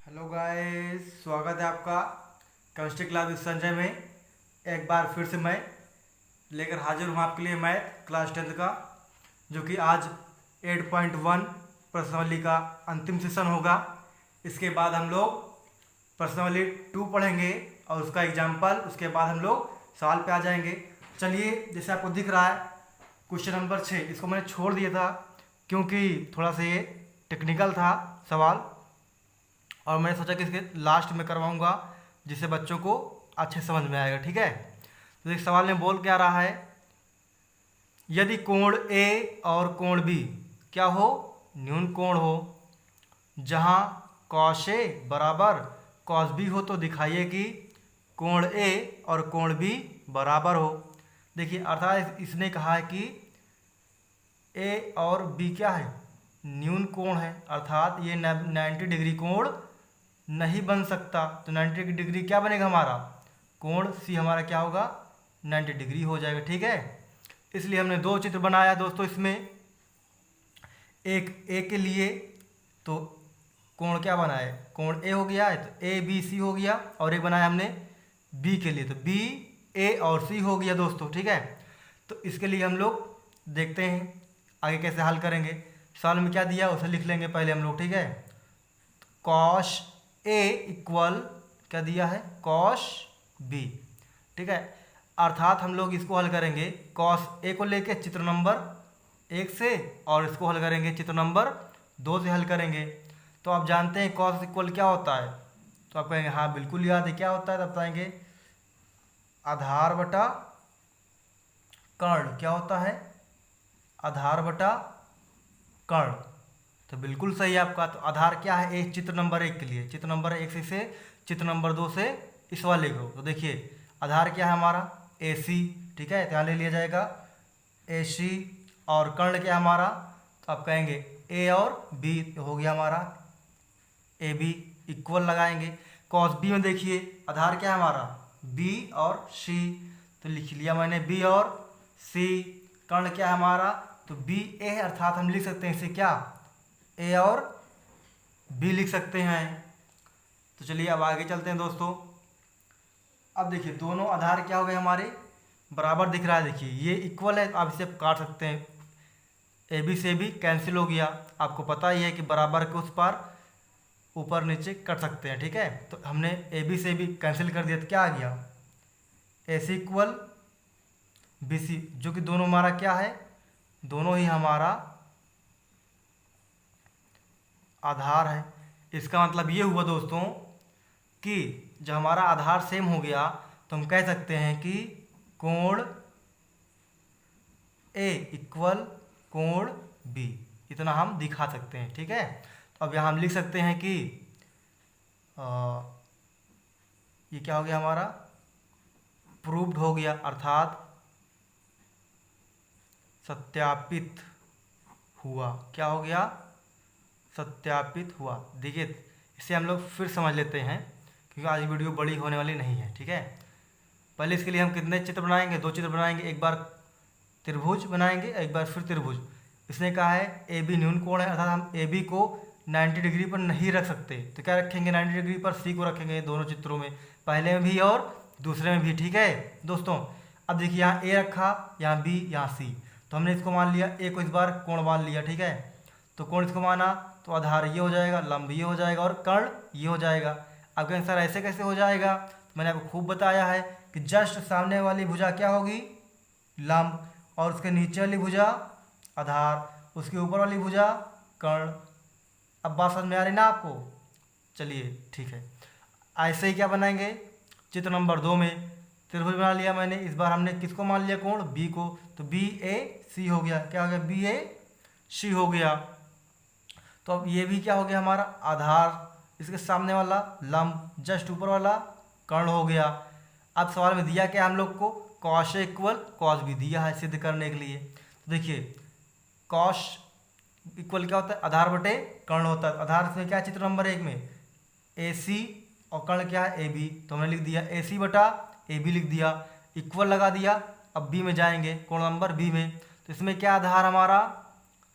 Hello guys, स्वागत है आपका केमिस्ट्री क्लास विद संजय में। एक बार फिर से मैं लेकर हाजिर हूँ आपके लिए मैथ क्लास 10th का, जो कि आज 8.1 प्रश्नावली का अंतिम सेशन होगा। इसके बाद हम लोग प्रश्नावली 2 पढ़ेंगे और उसका एग्जाम्पल, उसके बाद हम लोग सवाल पे आ जाएंगे। चलिए, जैसे आपको दिख रहा है क्वेश्चन नंबर 6, इसको मैंने छोड़ दिया था क्योंकि थोड़ा सा ये टेक्निकल था सवाल, और मैंने सोचा कि इसके लास्ट में करवाऊंगा जिससे बच्चों को अच्छे समझ में आएगा। ठीक है, तो इस सवाल में बोल क्या रहा है, यदि कोण ए और कोण बी क्या हो, न्यून कोण हो, जहां कॉस ए बराबर कॉस बी हो, तो दिखाइए कि कोण ए और कोण बी बराबर हो। देखिए, अर्थात इसने कहा है कि ए और बी क्या है, न्यून कोण है, अर्थात ये 90 डिग्री कोण नहीं बन सकता। तो 90 डिग्री क्या बनेगा हमारा, कोण सी हमारा क्या होगा, 90 डिग्री हो जाएगा। ठीक है, इसलिए हमने दो चित्र बनाया दोस्तों इसमें। एक ए के लिए तो कोण क्या बना है, कोण ए हो गया है, तो ए बी सी हो गया, और एक बनाया हमने बी के लिए, तो बी ए और सी हो गया दोस्तों। ठीक है, तो इसके लिए हम लोग देखते हैं आगे कैसे हल करेंगे। सवाल में क्या दिया उसे लिख लेंगे पहले हम लोग। ठीक है, कॉस ए इक्वल क्या दिया है, कॉस बी। ठीक है, अर्थात हम लोग इसको हल करेंगे कॉस ए को लेके चित्र नंबर 1 से, और इसको हल करेंगे चित्र नंबर 2 से हल करेंगे। तो आप जानते हैं कॉस इक्वल क्या होता है, तो आप कहेंगे हाँ बिल्कुल याद है क्या होता है, तब बताएंगे आधार बटा कर्ण। क्या होता है, आधार बटा कर्ण। तो बिल्कुल सही है आपका। तो आधार क्या है, एक चित्र नंबर 1 के लिए, चित्र नंबर 1 से चित्र नंबर 2 से इस वाले को, तो देखिए आधार क्या है हमारा, ए सी। ठीक है, यहाँ ले लिया जाएगा ए सी, और कर्ण क्या है हमारा, तो आप कहेंगे ए और बी हो गया हमारा, ए बी इक्वल लगाएंगे। कॉस बी में देखिए आधार क्या है हमारा, बी और सी, तो लिख लिया मैंने बी और सी। कर्ण क्या है हमारा, तो बी ए, अर्थात हम लिख सकते हैं इसे क्या, ए और बी लिख सकते हैं। तो चलिए अब आगे चलते हैं दोस्तों। अब देखिए दोनों आधार क्या हो गए हमारे, बराबर दिख रहा है। देखिए ये इक्वल है, आप इसे काट सकते हैं, ए बी से भी कैंसिल हो गया। आपको पता ही है कि बराबर के उस पार ऊपर नीचे कर सकते हैं। ठीक है, तो हमने ए बी से भी कैंसिल कर दिया, तो क्या आ गया, ए सी इक्वल बी सी, जो कि दोनों हमारा क्या है, दोनों ही हमारा आधार है। इसका मतलब ये हुआ दोस्तों कि जब हमारा आधार सेम हो गया तो हम कह सकते हैं कि कोण ए इक्वल कोण बी, इतना हम दिखा सकते हैं। ठीक है, तो अब यहाँ हम लिख सकते हैं कि ये क्या हो गया हमारा, प्रूव्ड हो गया, अर्थात सत्यापित हुआ। क्या हो गया, सत्यापित हुआ। देखिए इसे हम लोग फिर समझ लेते हैं क्योंकि आज वीडियो बड़ी होने वाली नहीं है। ठीक है, पहले इसके लिए हम कितने चित्र बनाएंगे, दो चित्र बनाएंगे, एक बार त्रिभुज बनाएंगे, एक बार फिर त्रिभुज। इसने कहा है ए बी न्यून कोण है, अर्थात हम ए बी को 90 डिग्री पर नहीं रख सकते, तो क्या रखेंगे, 90 डिग्री पर सी को रखेंगे दोनों चित्रों में, पहले में भी और दूसरे में भी। ठीक है दोस्तों, अब देखिए यहाँ ए रखा, यहाँ बी, यहाँ सी, तो हमने इसको मान लिया, ए को इस बार कोण मान लिया। ठीक है, तो कोण इसको माना, तो आधार ये हो जाएगा, लंब ये हो जाएगा, और कर्ण ये हो जाएगा। अब कहें सर ऐसे कैसे हो जाएगा, तो मैंने आपको खूब बताया है कि जस्ट सामने वाली भुजा क्या होगी, लंब, और उसके नीचे वाली भुजा आधार, उसके ऊपर वाली भुजा कर्ण। अब बात समझ में आ रही ना आपको, चलिए ठीक है। ऐसे ही क्या बनाएंगे, चित्र नंबर 2 में त्रिभुज बना लिया मैंने, इस बार हमने किसको मान लिया, कोण बी को, तो बी ए सी हो गया। क्या हो गया, बी ए सी हो गया। तो अब ये भी क्या हो गया हमारा आधार, इसके सामने वाला लंब, जस्ट ऊपर वाला कर्ण हो गया। अब सवाल में दिया क्या हम लोग को, cos A equal cos B दिया है सिद्ध करने के लिए। तो देखिए कॉस इक्वल क्या होता है, आधार बटे कर्ण होता है। आधार इसमें क्या, चित्र नंबर 1 में ए सी, और कर्ण क्या है ए बी, तो हमने लिख दिया ए सी बटा ए बी लिख दिया, इक्वल लगा दिया। अब बी में जाएंगे, कोण नंबर बी में, तो इसमें क्या आधार हमारा,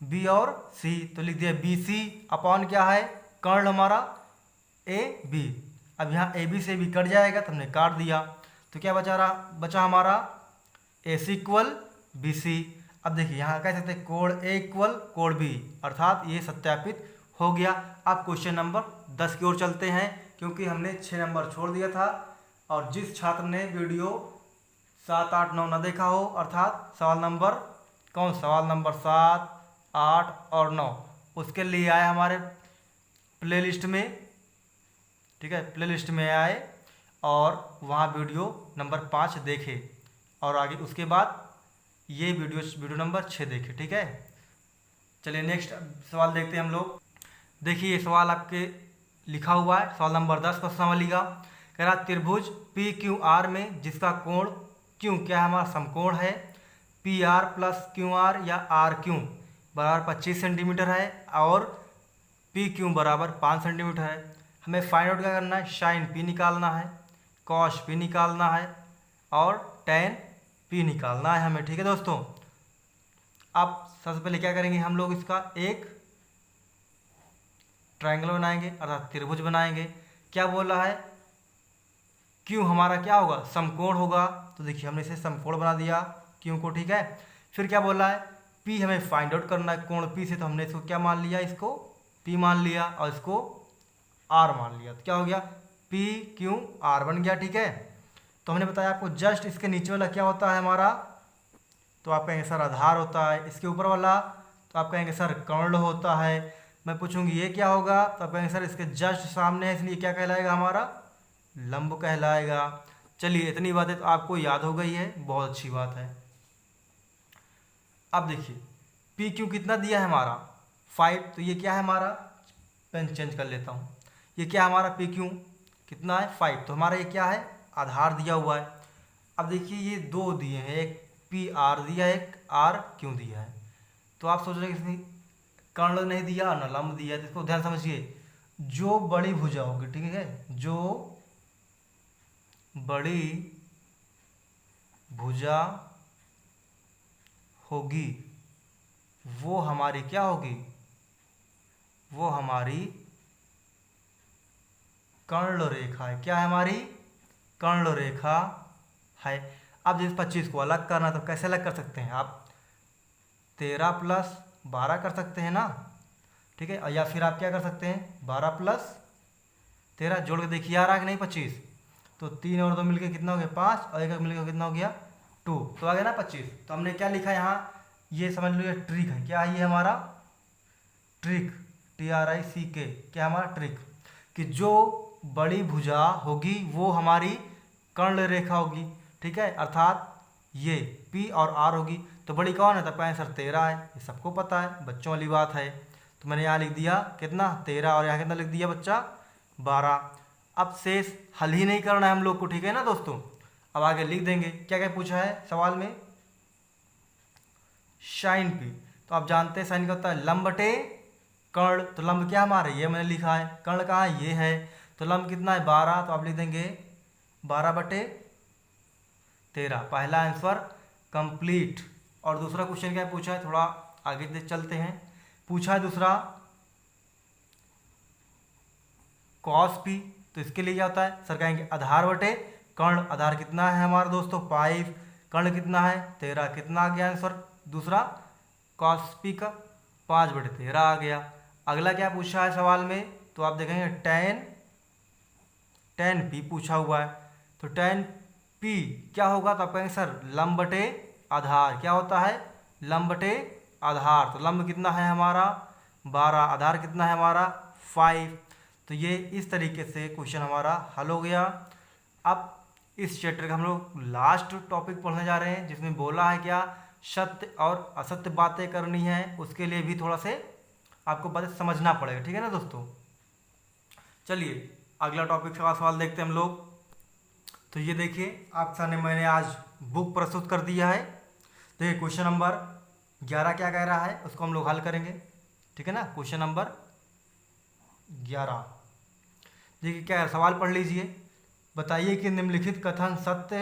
बी और सी, तो लिख दिया बी सी अपॉन क्या है, कर्ण हमारा ए बी। अब यहाँ ए बी से बी कट जाएगा तो हमने काट दिया, तो क्या बचा हमारा ए सी इक्वल बी सी। अब देखिए यहाँ कह सकते हैं कोण ए इक्वल कोण बी, अर्थात ये सत्यापित हो गया। अब क्वेश्चन नंबर 10 की ओर चलते हैं, क्योंकि हमने 6 नंबर छोड़ दिया था, और जिस छात्र ने वीडियो 7, 8, 9 न देखा हो, अर्थात सवाल नंबर 7, 8 और 9, उसके लिए आए हमारे प्लेलिस्ट में, ठीक है, प्लेलिस्ट में आए और वहाँ वीडियो नंबर 5 देखे, और आगे उसके बाद ये वीडियो नंबर 6 देखे, ठीक है। चलिए नेक्स्ट सवाल देखते हैं हम लोग। देखिए ये सवाल आपके लिखा हुआ है, सवाल नंबर 10 का सवाल लिखा, कह रहा त्रिभुज पी क्यू आर में जिसका कोण क्यों क्या हमारा समकोण है, P R plus Q R या आर क्यू बराबर 25 सेंटीमीटर है, और पी क्यू बराबर 5 सेंटीमीटर है। हमें फाइंड आउट क्या करना है, साइन पी निकालना है, कॉस पी निकालना है, और टेन पी निकालना है हमें, ठीक है दोस्तों। अब सबसे पहले क्या करेंगे हम लोग, इसका एक ट्रायंगल बनाएंगे, अर्थात त्रिभुज बनाएंगे। क्या बोल रहा है, क्यों हमारा क्या होगा, समकोण होगा, तो देखिए हमने इसे समकोण बना दिया क्यों को, ठीक है। फिर क्या बोल रहा है, पी हमें फाइंड आउट करना है, कोण पी से, तो हमने इसको क्या मान लिया, इसको पी मान लिया और इसको आर मान लिया, तो क्या हो गया, पी क्यू आर बन गया, ठीक है। तो हमने बताया आपको जस्ट इसके नीचे वाला क्या होता है हमारा, तो आप कहेंगे सर आधार होता है, इसके ऊपर वाला तो आप कहेंगे सर कर्ण होता है। मैं पूछूंगी ये क्या होगा, तो आप कहेंगे सर इसके जस्ट सामने है, इसलिए क्या कहलाएगा हमारा, लंब कहलाएगा। चलिए इतनी बातें तो आपको याद हो गई है, बहुत अच्छी बात है। अब देखिए पी क्यू कितना दिया है हमारा 5, तो ये क्या है हमारा, पेन चेंज कर लेता हूँ, ये क्या हमारा पी क्यू कितना है 5, तो हमारा ये क्या है, आधार दिया हुआ है। अब देखिए ये दो दिए हैं, एक पी आर दिया है, एक आर क्यू दिया है, तो आप सोच रहे हैं इसमें कर्ण नहीं दिया ना लंब दिया है, तो इसको ध्यान समझिए, जो बड़ी भुजा होगी, ठीक है, जो बड़ी भुजा होगी वो हमारी क्या होगी, वो हमारी कर्ण रेखा है। क्या है हमारी, कर्ण रेखा है। अब जिस 25 को अलग करना तो कैसे अलग कर सकते हैं आप, 13 प्लस 12 कर सकते हैं ना, ठीक है, या फिर आप क्या कर सकते हैं 12 प्लस 13 जोड़ के देखिए आ रहा है कि नहीं 25, तो 3 और 2 मिलके कितना हो गया 5, और 1 मिलकर कितना हो गया 2, तो आ गया ना 25। तो हमने क्या लिखा यहाँ, ये समझ लो ये ट्रिक है, क्या है ये हमारा ट्रिक, TRICK, क्या हमारा ट्रिक, कि जो बड़ी भुजा होगी वो हमारी कर्ण रेखा होगी, ठीक है, अर्थात ये P और R होगी। तो बड़ी कौन है, तो कहें सर 13 है, ये सबको पता है, बच्चों वाली बात है। तो मैंने यहाँ लिख दिया कितना 13, और यहाँ कितना लिख दिया बच्चा 12। अब शेष हल ही नहीं करना है हम लोग को, ठीक है ना दोस्तों। अब आगे लिख देंगे, क्या क्या पूछा है सवाल में, साइन P, तो आप जानते हैं साइन क्या होता है, लंब बटे कर्ण, तो लंब क्या हमारे ये मैंने लिखा है, कर्ण कहाँ है, ये है, तो लंब कितना है 12, तो आप लिख देंगे 12 बटे 13। पहला आंसर कंप्लीट। और दूसरा क्वेश्चन क्या पूछा है, थोड़ा आगे चलते हैं, पूछा है दूसरा कॉस पी, तो इसके लिए क्या होता है सर, कहेंगे आधार बटे कर्ण, आधार कितना है हमारा दोस्तों 5, कर्ण कितना है 13, कितना आ गया आंसर दूसरा कॉस पी का 5 बटे 13 आ गया। अगला क्या पूछा है सवाल में, तो आप देखेंगे टेन पी पूछा हुआ है, तो टेन पी क्या होगा, तो आप कहेंगे सर लंब बटे आधार, क्या होता है लंब बटे आधार, तो लंब कितना है हमारा 12, आधार कितना है हमारा 5। तो ये इस तरीके से क्वेश्चन हमारा हल हो गया। अब इस चैप्टर का हम लोग लास्ट टॉपिक पढ़ने जा रहे हैं, जिसमें बोला है क्या, सत्य और असत्य बातें करनी है, उसके लिए भी थोड़ा से आपको बातें समझना पड़ेगा, ठीक है ना दोस्तों। चलिए अगला टॉपिक का सवाल देखते हैं हम लोग। तो ये देखिए आपके सामने मैंने आज बुक प्रस्तुत कर दिया है। देखिए क्वेश्चन नंबर 11 क्या कह रहा है, उसको हम लोग हल करेंगे, ठीक है ना। क्वेश्चन नंबर 11 देखिए क्या है, सवाल पढ़ लीजिए। बताइए कि निम्नलिखित कथन सत्य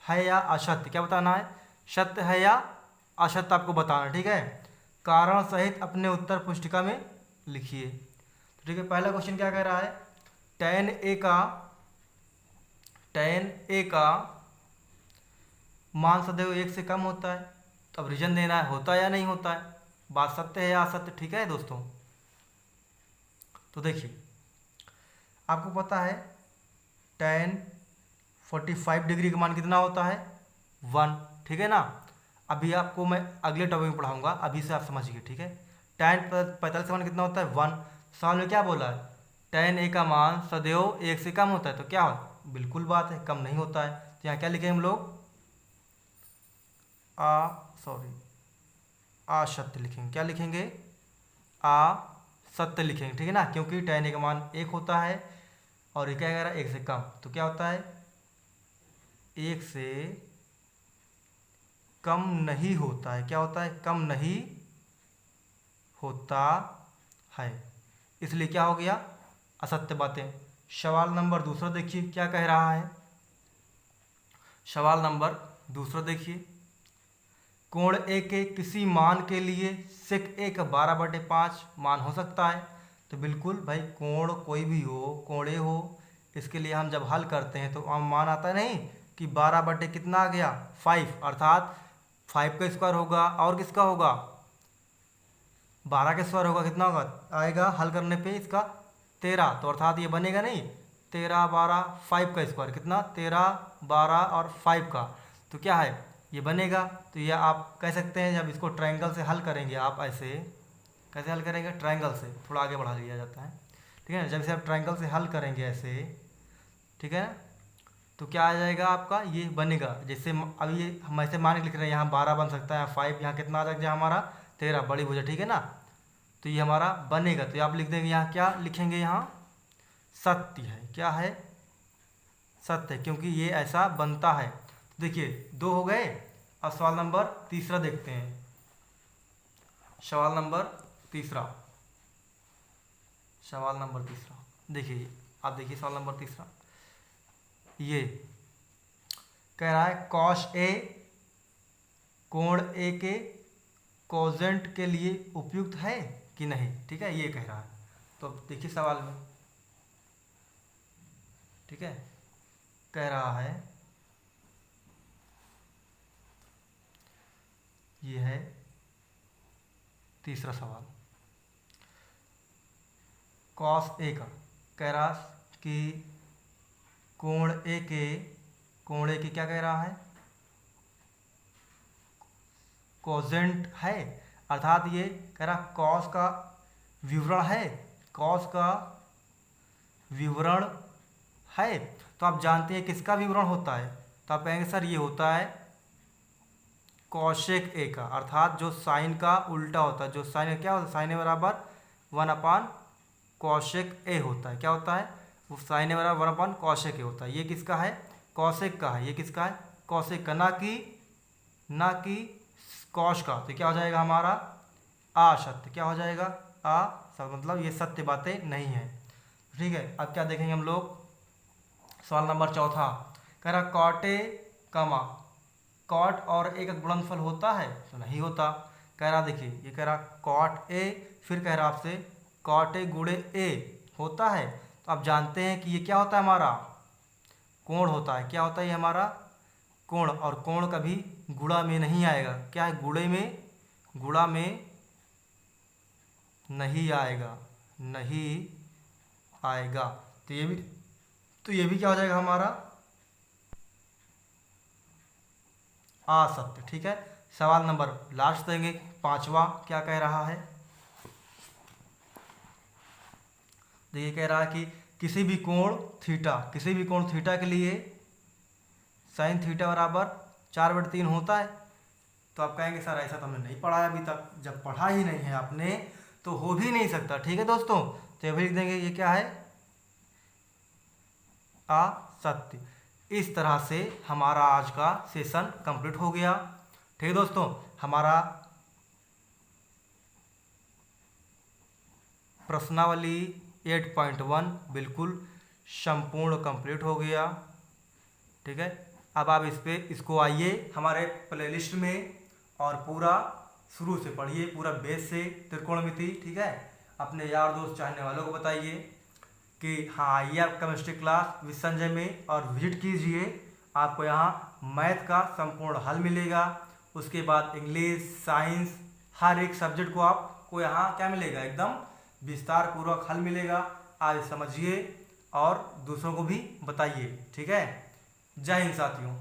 है या असत्य, क्या बताना है, सत्य है या असत्य आपको बताना, ठीक है। कारण सहित अपने उत्तर पुस्तिका में लिखिए। ठीक है, पहला क्वेश्चन क्या कह रहा है, tan a का मान सदैव 1 से कम होता है। तो अब रीजन देना है, होता है या नहीं होता है, बात सत्य है या असत्य। ठीक है दोस्तों, तो देखिए आपको पता है tan 45 डिग्री का मान कितना होता है 1। ठीक है ना। अभी आपको मैं अगले टॉपिक में पढ़ाऊंगा, अभी से आप समझिए। ठीक है, tan 45 का मान कितना होता है 1। सवाल में क्या बोला है, tan a का मान सदैव 1 से कम होता है। तो क्या हो, बिल्कुल बात है, कम नहीं होता है। तो यहाँ क्या लिखेंगे हम लोग, असत्य लिखेंगे। क्या लिखेंगे, असत्य लिखेंगे। ठीक है ना, क्योंकि tan a का मान 1 होता है और ये क्या कह रहा है 1 से कम। तो क्या होता है, 1 से कम नहीं होता है। क्या होता है, कम नहीं होता है, इसलिए क्या हो गया, असत्य बातें। सवाल नंबर दूसरा देखिए क्या कह रहा है। सवाल नंबर दूसरा देखिए, कोण ए के किसी मान के लिए sec a का 12/5 मान हो सकता है। तो बिल्कुल भाई, कोण कोई भी हो, कोण ए हो, इसके लिए हम जब हल करते हैं तो मान आता है नहीं कि 12 कितना आ गया 5, अर्थात 5 का स्क्वायर होगा और किसका होगा 12 का स्क्वायर होगा, कितना होगा आएगा हल करने पे इसका 13। तो अर्थात ये बनेगा नहीं 13 12 5 का स्क्वायर, कितना 13 12 और 5 का, तो क्या है ये बनेगा। तो ये आप कह सकते हैं जब इसको ट्रायंगल से हल करेंगे, आप ऐसे कैसे हल करेंगे, ट्रायंगल से थोड़ा आगे बढ़ा लिया जाता है। ठीक है ना, जब इसे आप ट्रायंगल से हल करेंगे ऐसे, ठीक है, तो क्या आ जाएगा आपका, ये बनेगा जैसे अभी ये हम ऐसे मान के लिख रहे हैं, यहाँ 12 बन सकता है, यहाँ 5, यहाँ कितना आ जाएगा हमारा 13, बड़ी भुजा। ठीक है ना, तो ये हमारा बनेगा। तो आप लिख देंगे यहाँ, क्या लिखेंगे यहाँ, सत्य है। क्या है, सत्य है, क्योंकि ये ऐसा बनता है। देखिए 2 हो गए। अब सवाल नंबर तीसरा देखते हैं। सवाल नंबर तीसरा देखिए, आप देखिए सवाल नंबर तीसरा, ये कह रहा है cos a कोण a के कोजेंट के लिए उपयुक्त है कि नहीं। ठीक है, ये कह रहा है। तो देखिए सवाल में, ठीक है, कह रहा है, ये है तीसरा सवाल, cos a का कह रहा कि कोण a के क्या कह रहा है, कोजेंट है, अर्थात ये कह रहा cos का विवरण है, cos का विवरण है। तो आप जानते हैं किसका विवरण होता है, तो आप कहेंगे सर ये होता है कौशिक ए का, अर्थात जो साइन का उल्टा होता है, जो साइन क्या होता है, साइन ए बराबर 1 कौशिक ए होता है। क्या होता है, वो साइन ए बराबर 1 कौशिक ए होता है। ये किसका है, कौशिक का है। ये किसका है, कौशिक का, ना कि कौश का। तो क्या हो जाएगा हमारा असत्य। क्या हो जाएगा, असत्य, मतलब ये सत्य बातें नहीं है। ठीक है, अब क्या देखेंगे हम लोग, सवाल नंबर चौथा कह रहा कॉट ए कमा कॉट और ए का गुणनफल होता है। तो नहीं होता। कह रहा देखिए, ये कह रहा कॉट ए, फिर कह रहा आपसे कॉट ए गुणे ए होता है। तो आप जानते हैं कि ये क्या होता है, हमारा कोण होता है। क्या होता है ये हमारा कोण, और कोण कभी गुणा में नहीं आएगा। क्या है, गुणा में नहीं आएगा। तो ये भी क्या हो जाएगा हमारा असत्य। ठीक है, सवाल नंबर लास्ट देंगे, पांचवा क्या कह रहा है, देखिए कह रहा है कि किसी भी कोण थीटा के लिए साइन थीटा बराबर 4/3 होता है। तो आप कहेंगे सर ऐसा तो हमने नहीं पढ़ा है अभी तक। जब पढ़ा ही नहीं है आपने तो हो भी नहीं सकता। ठीक है दोस्तों, तो अभी लिख देंगे ये क्या है, असत्य। इस तरह से हमारा आज का सेशन कंप्लीट हो गया। ठीक है दोस्तों, हमारा प्रश्नावली 8.1 बिल्कुल संपूर्ण कंप्लीट हो गया। ठीक है, अब आप इसको आइए हमारे प्लेलिस्ट में और पूरा शुरू से पढ़िए, पूरा बेस से त्रिकोणमिति। ठीक है, अपने यार दोस्त चाहने वालों को बताइए। कि हाँ ये आप केमिस्ट्री क्लास विद संजय में और विजिट कीजिए। आपको यहाँ मैथ का संपूर्ण हल मिलेगा। उसके बाद इंग्लिश, साइंस, हर एक सब्जेक्ट को आपको यहाँ क्या मिलेगा, एकदम विस्तार पूर्वक हल मिलेगा। आज समझिए और दूसरों को भी बताइए। ठीक है, जय हिंद साथियों।